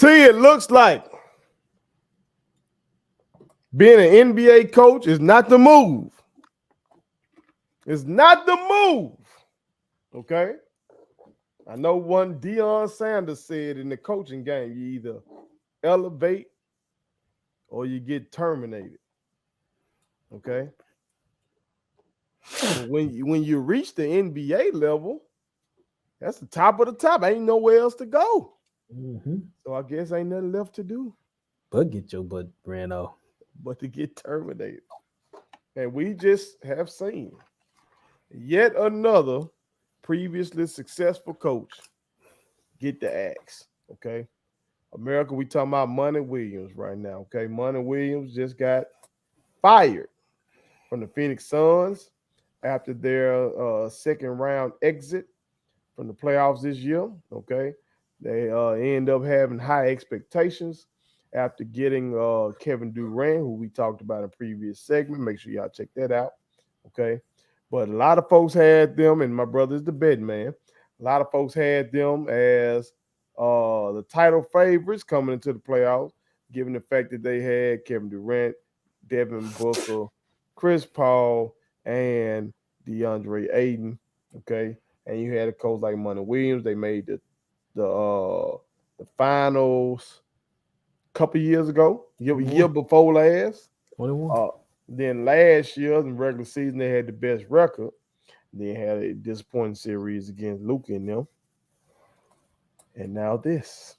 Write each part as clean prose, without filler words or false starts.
It looks like being an NBA coach is not the move. It's not the move. Okay? I know one Deion Sanders said in the coaching game, you either elevate or you get terminated. Okay? But when you reach the NBA level, that's the top of the top. Ain't nowhere else to go. Mm-hmm. So I guess ain't nothing left to do But get your butt ran off. but to get terminated. And we just have seen yet another previously successful coach get the axe. Okay. America, we talking about Monty Williams right now. Okay. Monty Williams just got fired from the Phoenix Suns after their second round exit from the playoffs this year. Okay. They end up having high expectations after getting Kevin Durant, who we talked about in a previous segment. Make sure y'all check that out. Okay. But a lot of folks had them, and my brother's the betting man. A lot of folks had them as the title favorites coming into the playoffs, given the fact that they had Kevin Durant, Devin Booker, Chris Paul, and DeAndre Ayton. Okay. And you had a coach like Monty Williams. They made the finals a couple years ago, year before last. 21. Then last year in regular season they had the best record. They had a disappointing series against Luka and them, and now this.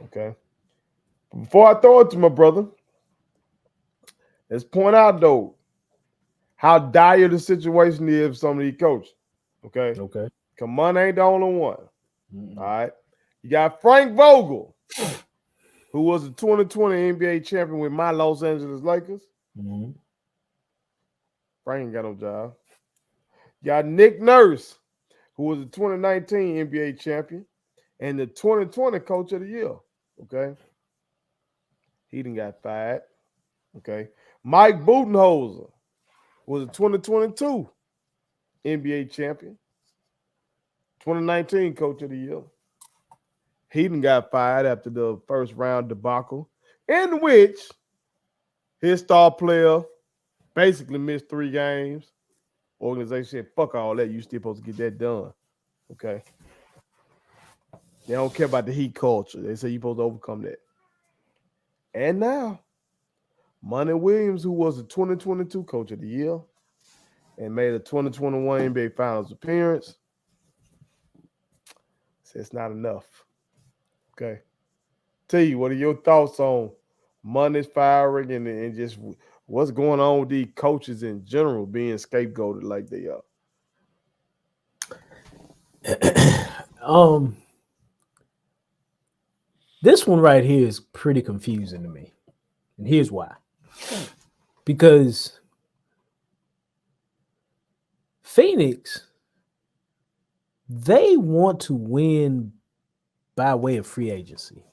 Okay. Before I throw it to my brother, let's point out though how dire the situation is for some of these coaches. Okay. Okay. Come on, ain't the only one. Mm-mm. All right. You got Frank Vogel, who was the 2020 NBA champion with my Los Angeles Lakers. Mm-hmm. Frank ain't got no job. You got Nick Nurse, who was the 2019 NBA champion and the 2020 coach of the year. Okay. He done got fired. Okay. Mike Budenholzer was the 2022 NBA champion, 2019 coach of the year. He done got fired after the first round debacle, in which his star player basically missed 3 games. Organization said, fuck all that. You still supposed to get that done. Okay. They don't care about the heat culture. They say you're supposed to overcome that. And now, Monty Williams, who was the 2022 coach of the year and made a 2021 NBA Finals appearance, says it's not enough. Okay. Tell you, what are your thoughts on Monty's firing and just what's going on with these coaches in general being scapegoated like they are? This one right here is pretty confusing to me. And here's why. Because Phoenix, they want to win by way of free agency.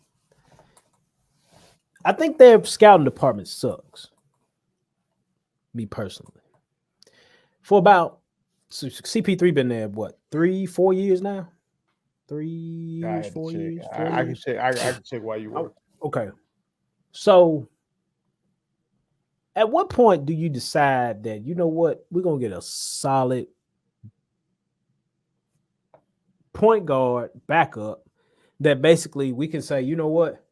I think their scouting department sucks. Me personally. For about CP3 been there, what, 3-4 years now? 3 years, 4 years. I can check. I can check while you work. Okay. So at what point do you decide that, you know what, we're going to get a solid point guard backup that basically we can say, you know what,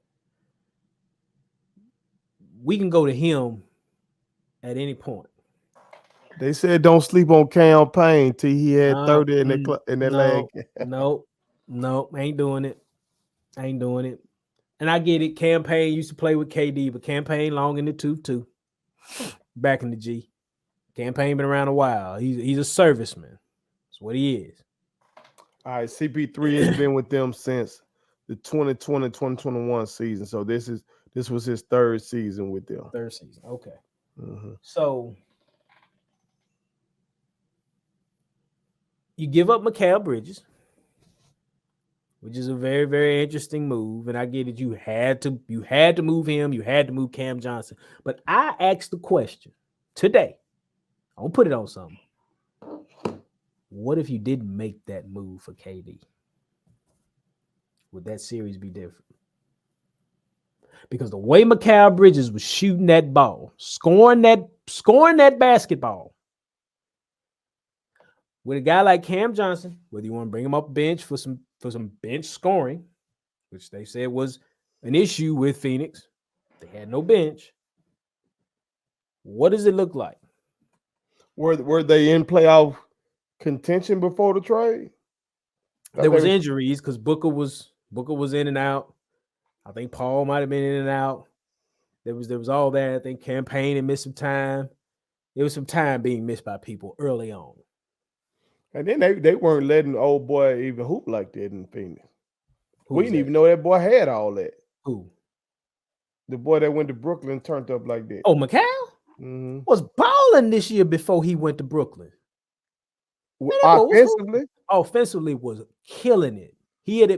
we can go to him at any point? They said don't sleep on campaign till he had 30 in that leg. No, ain't doing it. And I get it. Campaign used to play with KD, but Campaign long in the tooth too. Back in the G. Campaign been around a while. He's a serviceman. That's what he is. All right, CP3 has been with them since the 2020-2021 season. So this was his 3rd season with them. 3rd season. Okay. Mm-hmm. So you give up Mikal Bridges, which is a very, very interesting move. And I get it. You had to move him. You had to move Cam Johnson. But I asked the question today. I'm going to put it on something. What if you didn't make that move for KD? Would that series be different? Because the way Mikal Bridges was shooting that ball, scoring that basketball, with a guy like Cam Johnson, whether you want to bring him up bench for some bench scoring, which they said was an issue with Phoenix, they had no bench. What does it look like? Were they in playoff contention before the trade? There was injuries because Booker was in and out. I think Paul might have been in and out. There was all that. I think Campaign had missed some time. There was some time being missed by people early on. And then they weren't letting the old boy even hoop like that in Phoenix. We didn't even know that boy had all that. Who? The boy that went to Brooklyn turned up like that. Oh, Mikal? Mm-hmm. Was balling this year before he went to Brooklyn. Offensively was killing it.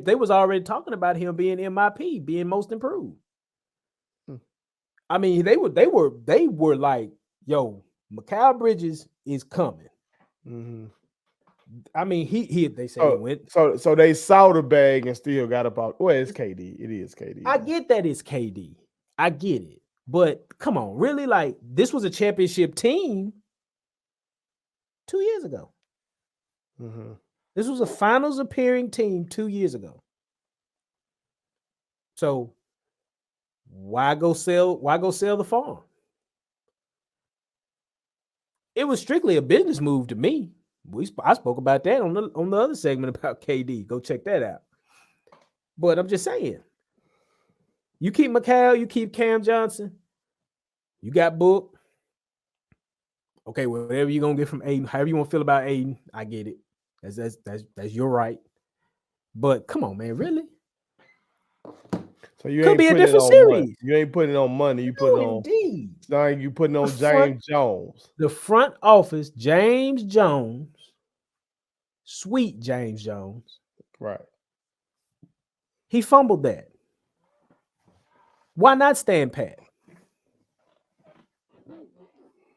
They was already talking about him being MIP, being most improved. I mean, they were like, yo, Mikal Bridges is coming. Mm-hmm. I mean, they say he went. So they saw the bag and still got about. Well, it's KD. It is KD. I get that it's KD. I get it. But come on, really? Like, this was a championship team 2 years ago. Mm-hmm. This was a finals appearing team 2 years ago. So why go sell the farm? It was strictly a business move to me. I spoke about that on the other segment about KD. Go check that out. But I'm just saying, you keep Mikal, you keep Cam Johnson, you got Book. Okay, whatever you're gonna get from Aiden, however you want to feel about Aiden, I get it. That's your right. But come on, man, really? So you could ain't be a putting different it on series. money. You ain't putting it on money. You putting on. Indeed. You putting on James Jones. The front office, James Jones, sweet James Jones. Right. He fumbled that. Why not stand pat?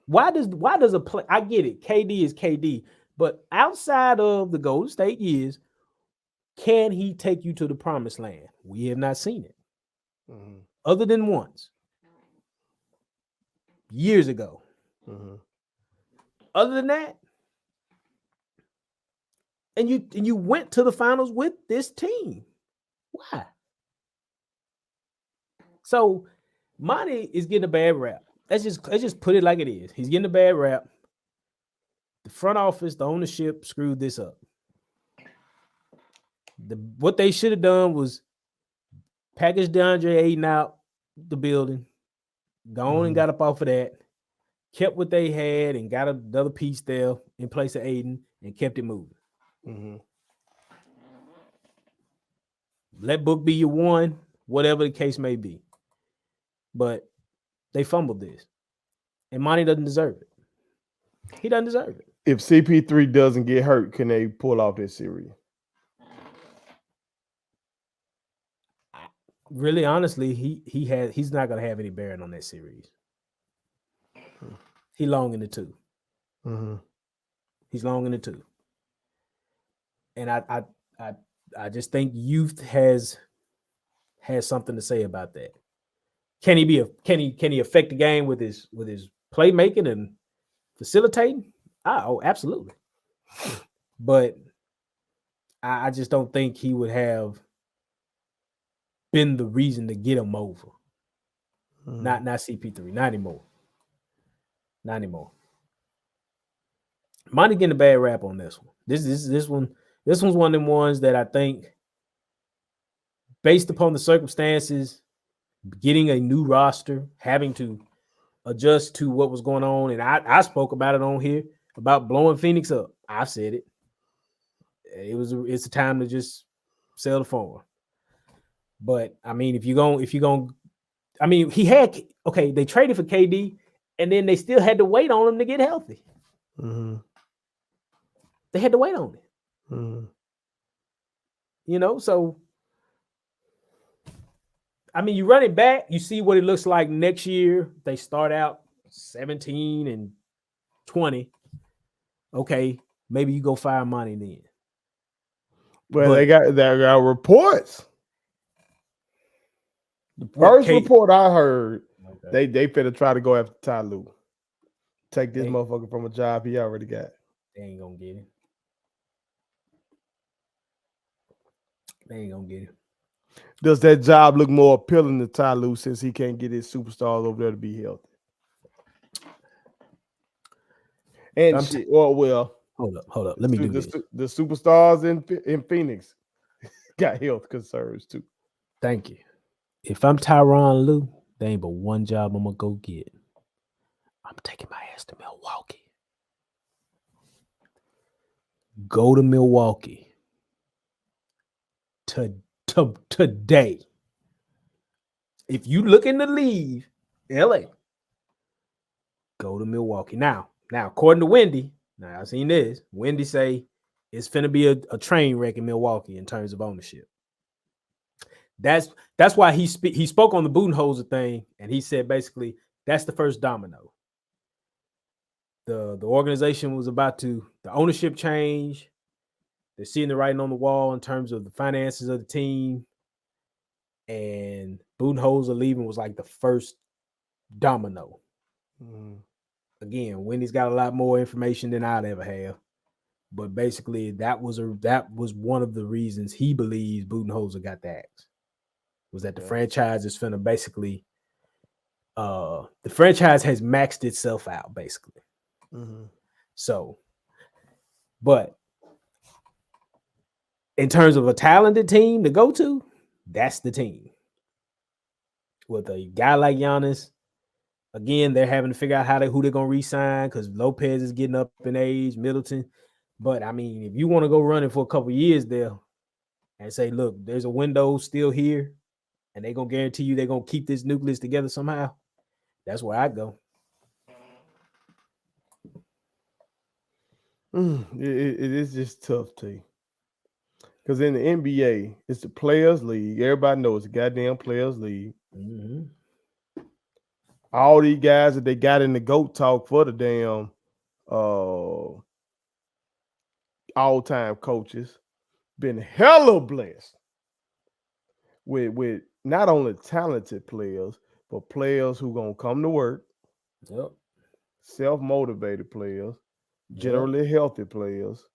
Why does a play? I get it. KD is KD, but outside of the Golden State years, can he take you to the promised land? We have not seen it. Mm-hmm. Other than once. Years ago. Mm-hmm. Other than that, and you went to the finals with this team. Why? So Monty is getting a bad rap. Let's just put it like it is. He's getting a bad rap. The front office, the ownership screwed this up. What they should have done was package DeAndre Ayton out the building, gone and got up off of that, kept what they had and got another piece there in place of Ayton and kept it moving. Mm-hmm. Let Book be your one, whatever the case may be. But they fumbled this. And Monty doesn't deserve it. He doesn't deserve it. If CP3 doesn't get hurt, can they pull off this series? Really, honestly, he's not going to have any bearing on that series. He's long in the two. Mm-hmm. He's long in the two. And I just think youth has something to say about that. Can he affect the game with his playmaking and facilitating? Oh, absolutely. But I just don't think he would have been the reason to get him over. Mm-hmm. Not CP3, not anymore. Not anymore. Monty getting a bad rap on this one. This one's one of them ones that I think, based upon the circumstances, getting a new roster, having to adjust to what was going on, and I spoke about it on here about blowing Phoenix up. I said it. It's a time to just sell the farm. But I mean, if you're going, I mean, they traded for KD, and then they still had to wait on him to get healthy. Mm-hmm. They had to wait on it. Mm-hmm. You know, so I mean, you run it back, you see what it looks like next year. They start out 17 and 20. Okay, maybe you go fire Monty then. Well, they got reports. The What first Kate? report I heard, Okay. they finna try to go after Ty Lue. Take this They, motherfucker from a job he already got. they ain't gonna get it. They ain't gonna get it. Does that job look more appealing to Ty Lue since he can't get his superstars over there to be healthy? And shit, well, hold up. Let me do this. the superstars in Phoenix got health concerns too. Thank you. If I'm Tyronn Lue, there ain't but one job I'm gonna go get. I'm taking my ass to Milwaukee. Go to Milwaukee today. If you looking to leave LA, go to Milwaukee. Now, according to Wendy, now I've seen this. Wendy say it's finna be a train wreck in Milwaukee in terms of ownership. That's why he spoke on the Budenholzer thing, and he said basically that's the first domino. The organization was about to the ownership change. They're seeing the writing on the wall in terms of the finances of the team, and Budenholzer leaving was like the first domino. Mm. Again, Wendy's got a lot more information than I'd ever have, but basically that was one of the reasons he believes Budenholzer got the axe. Was that the franchise is finna basically the franchise has maxed itself out basically. Mm-hmm. So, but in terms of a talented team to go to, that's the team. With a guy like Giannis, again, they're having to figure out who they're gonna re-sign because Lopez is getting up in age, Middleton. But I mean, if you want to go running for a couple of years there and say, look, there's a window still here, and they're gonna guarantee you they're gonna keep this nucleus together somehow, that's where I go. It is just tough, T. Because in the NBA, it's the players' league. Everybody knows it's the goddamn players' league. Mm-hmm. All these guys that they got in the GOAT talk for the damn all-time coaches been hella blessed with not only talented players, but players who gonna come to work, Yep. self-motivated players, generally healthy players.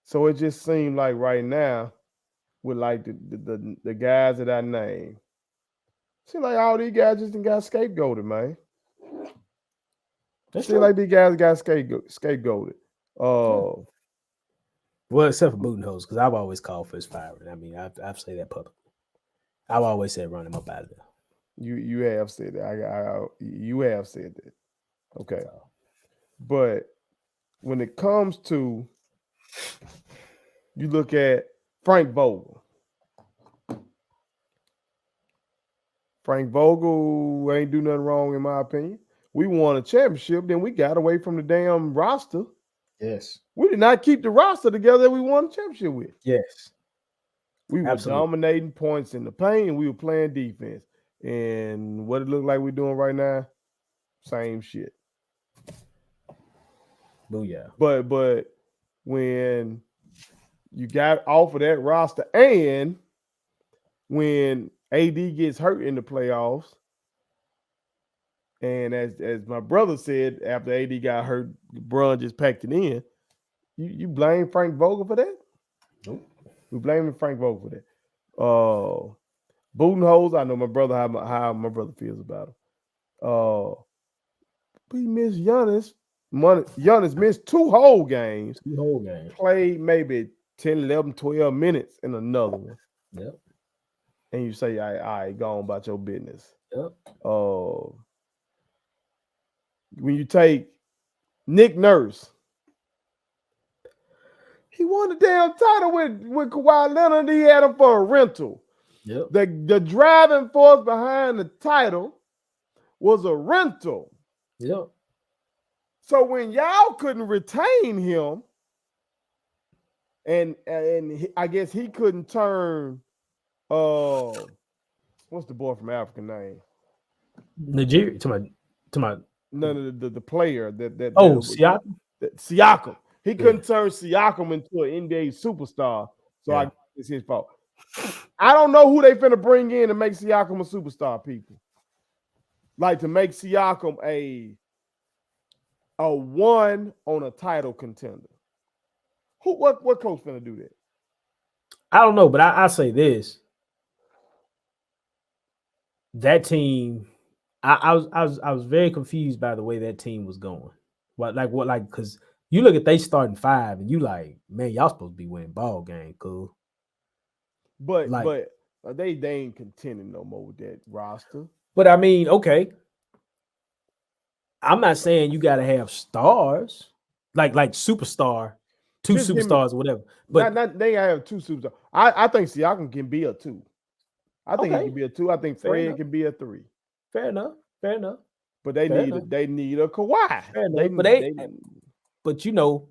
So it just seemed like right now, with like the guys that I named, seems like all these guys just got scapegoated, man. Seems like these guys got scapegoated. Well, except for Budenholzer, because I've always called for his firing. I mean, I've said that publicly. I've always said run him up out of there. You have said that. You have said that. Okay. But when it comes to, you look at Frank Vogel. Frank Vogel ain't do nothing wrong in my opinion. We won a championship, then we got away from the damn roster. Yes. We did not keep the roster together that we won a championship with. Yes. We were dominating points in the paint, and we were playing defense. And what it looked like we're doing right now, same shit. Booyah. But when you got off of that roster, and when AD gets hurt in the playoffs, and as my brother said, after AD got hurt, LeBron just packed it in. You blame Frank Vogel for that? Nope. We blaming Frank Vogel for that. Budenholzer, I know my brother how my brother feels about him. We missed Giannis. Giannis missed 2 whole games. 2 whole games. Played maybe 10, 11, 12 minutes in another one. Yep. And you say, all right, go on about your business. Yep. When you take Nick Nurse, he won the damn title with Kawhi Leonard. He had him for a rental. Yep. The driving force behind the title was a rental. Yep. So when y'all couldn't retain him, and I guess he couldn't turn what's the boy from Africa name? Nigeria. To my None of the player that Siakam. Siakam. He couldn't turn Siakam into an NBA superstar. So I guess it's his fault. I don't know who they finna bring in to make Siakam a superstar, people. Like to make Siakam a one on a title contender. What coach finna do that? I don't know, but I say this. That team, I was very confused by the way that team was going. Because you look at they starting five and you like, man, y'all supposed to be winning ball game, cool. But Like, they ain't contending no more with that roster. but I mean, okay. I'm not saying you got to have stars, like superstar, two Just give me superstars or whatever. But not they have two superstars. I think Siakam can be a 2. I think he can be a 2. I think Fred can be a 3. Fair enough. But they need a Kawhi. Fair enough. But you know,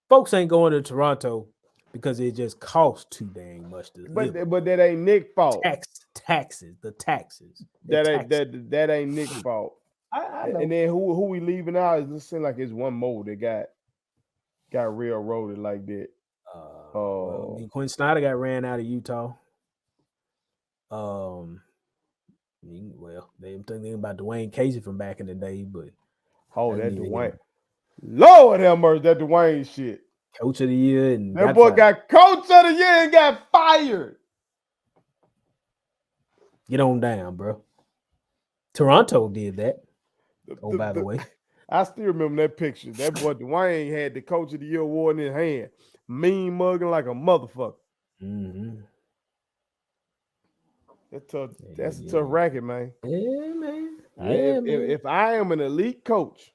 folks ain't going to Toronto because it just costs too dang much to live. But that ain't Nick's fault. Taxes. That ain't Nick's fault. I know. And then who we leaving out? It seems like it's one more that got railroaded like that. Quinn Snyder got ran out of Utah. They thinking about Dwayne Casey from back in the day, but that Dwayne, Lord have mercy, that Dwayne shit. Coach of the year, and that boy got coach of the year and got fired. Get on down, bro. Toronto did that. By the way, I still remember that picture. That boy Dwayne had the coach of the year award in his hand, mean mugging like a motherfucker. Mm-hmm. That's a tough racket, man. Yeah, man. If I am an elite coach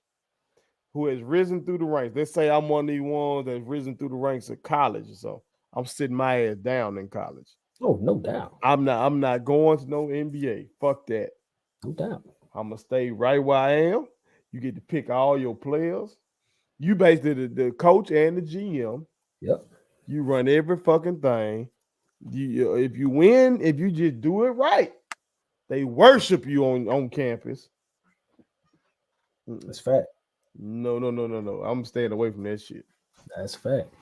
who has risen through the ranks, let's say I'm one of these ones that's risen through the ranks of college or so, I'm sitting my ass down in college. Oh, no doubt. I'm not going to no NBA. Fuck that. No doubt. I'm gonna stay right where I am. You get to pick all your players. You basically the coach and the GM. Yep. You run every fucking thing. If you win, if you just do it right, they worship you on campus. That's fact. No. I'm staying away from that shit. That's fact.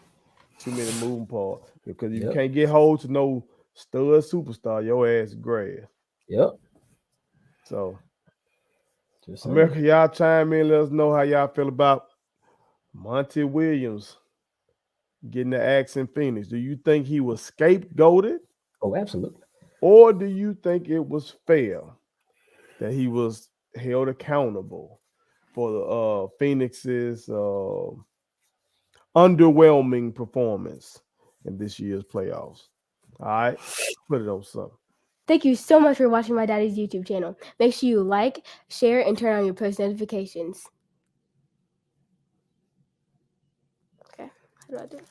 Too many moving parts. Because if you can't get hold to no stud superstar, your ass is grass. Yep. So, America, y'all chime in. Let us know how y'all feel about Monty Williams getting the axe in Phoenix. Do you think he was scapegoated? Oh, absolutely. Or do you think it was fair that he was held accountable for the Phoenix's underwhelming performance in this year's playoffs? All right, put it on something. Thank you so much for watching my daddy's YouTube channel. Make sure you like, share, and turn on your post notifications. Okay, how do I do it?